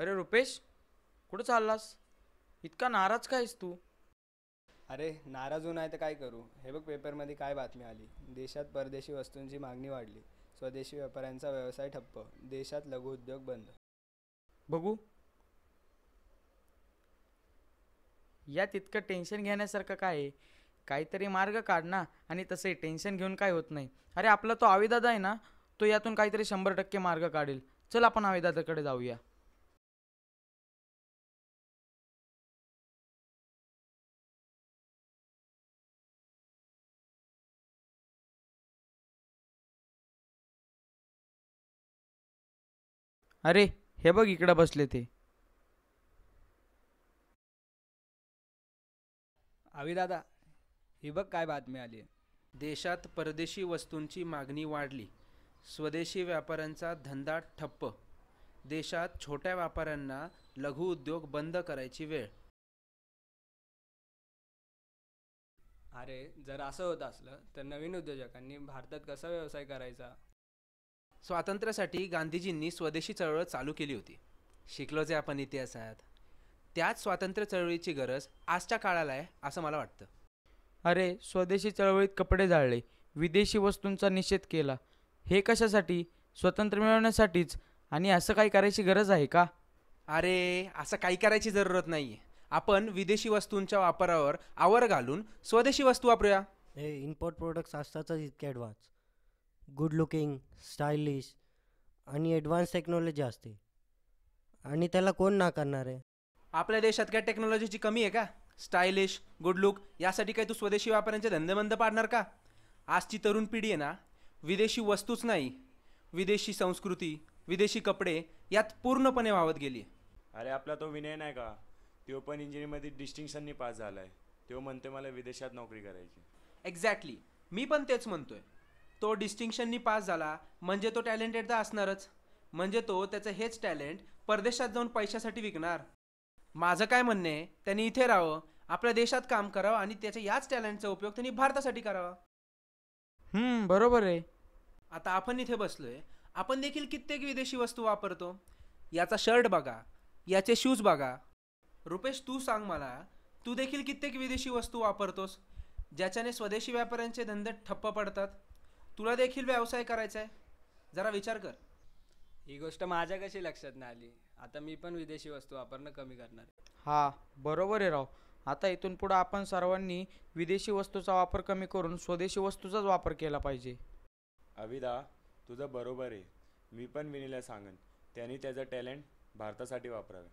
अरे रुपेश, कुठं चाललास? इतका नाराज कायस तू? अरे नाराज होऊन आहे तर काय करू. हे बघ पेपरमध्ये काय बातमी आली. देशात परदेशी वस्तूंची मागणी वाढली. स्वदेशी व्यापाऱ्यांचा व्यवसाय ठप्प. देशात लघुउद्योग बंद. बघू. यात इतकं टेन्शन घेण्यासारखं काय आहे? काहीतरी मार्ग काढ ना. आणि तसे टेन्शन घेऊन काय होत नाही. अरे आपला तो आविदादा आहे ना, तो यातून काहीतरी 100% मार्ग काढेल. चल आपण आविदादाकडे जाऊया. अरे हे बघ इकडं बसले ते. आवी दादा, ही बघ काय बातमी आली. देशात परदेशी वस्तूंची मागणी वाढली. स्वदेशी व्यापाऱ्यांचा धंदा ठप्प. देशात छोट्या व्यापाऱ्यांना लघुउद्योग बंद करायची वेळ. अरे जर असं होत असलं तर नवीन उद्योजकांनी भारतात कसा व्यवसाय करायचा. स्वातंत्र्यासाठी गांधीजींनी स्वदेशी चळवळ चालू केली होती. शिकलो जे आपण इतिहासात. त्याच स्वातंत्र्य चळवळीची गरज आजच्या काळाला आहे असं मला वाटतं. अरे स्वदेशी चळवळीत कपडे जाळले, विदेशी वस्तूंचा निषेध केला. हे कशासाठी? स्वतंत्र मिळवण्यासाठीच. आणि असं काही करायची गरज आहे का? अरे असं काही करायची जरूरत नाही आहे. आपण विदेशी वस्तूंच्या वापरावर आवर घालून स्वदेशी वस्तू वापरूया. हे इम्पोर्ट प्रोडक्ट्स असतातच इतके ॲडव्हान्स, गुड लुकिंग, स्टायलिश आणि ॲडव्हान्स टेक्नॉलॉजी असते, आणि त्याला कोण नाकारणार आहे. आपल्या देशात काय टेक्नॉलॉजीची कमी आहे का? स्टायलिश, गुड लुक यासाठी काही तू स्वदेशी व्यापाऱ्यांचे धंदे बंद पाडणार का? आजची तरुण पिढी आहे ना, विदेशी वस्तूच नाही, विदेशी संस्कृती, विदेशी कपडे यात पूर्णपणे वावत गेली. अरे आपला तो विनय नाही का, तो पण इंजिनिअरमध्ये डिस्टिंक्शननी पास झाला आहे. तो म्हणतोय मला विदेशात नोकरी करायची. एक्झॅक्टली, मी पण तेच म्हणतोय. तो डिस्टिंक्शननी पास झाला म्हणजे तो टॅलेंटेड तर असणारच. म्हणजे तो त्याचं हेच टॅलेंट परदेशात जाऊन पैशासाठी विकणार. माझं काय म्हणणं आहे, त्यांनी इथे राहावं, आपल्या देशात काम करावं आणि त्याच्या याच टॅलेंटचा उपयोग त्यांनी भारतासाठी करावा. बरोबर आहे. आता आपण इथे बसलोय, आपण देखील कित्येक विदेशी वस्तू वापरतो. याचा शर्ट बघा, याचे शूज बघा. रुपेश तू सांग मला, तू देखील कित्येक विदेशी वस्तू वापरतोस ज्याच्याने स्वदेशी व्यापाऱ्यांचे धंदे ठप्प पडतात. तुला देखील व्यवसाय करायचा आहे, जरा विचार कर. ही गोष्ट माझ्या कशी लक्षात नाही आली. आता मी पण विदेशी वस्तू वापरणं कमी करणार आहे. हा बरोबर आहे राव. आता इथून पुढं आपण सर्वांनी विदेशी वस्तूचा वापर कमी करून स्वदेशी वस्तूचाच वापर केला पाहिजे. अविदा, तुझं बरोबर आहे. मी पण विनीला सांगन त्यांनी त्याचं टॅलेंट भारतासाठी वापरावे.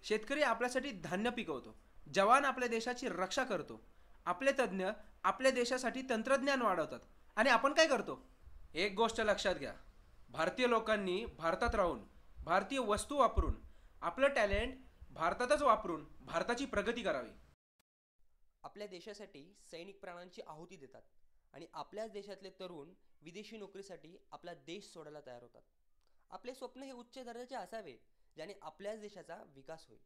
शेतकरी आपल्यासाठी धान्य पिकवतो, जवान आपल्या देशाची रक्षा करतो, आपले तज्ज्ञ आपल्या देशासाठी तंत्रज्ञान वाढवतात, आणि आपण काय करतो? एक गोष्ट लक्षात घ्या, भारतीय लोकांनी भारतात राहून, भारतीय वस्तू वापरून, आपलं टॅलेंट भारतातच वापरून भारताची प्रगती करावी. आपल्या देशासाठी सैनिक प्राणांची आहुती देतात, आणि आपल्याच देशातले तरुण विदेशी नोकरीसाठी आपला देश सोडायला तयार होतात. आपले स्वप्न हे उच्च दर्जाचे असावे, ज्याने आपल्याच देशाचा विकास होईल.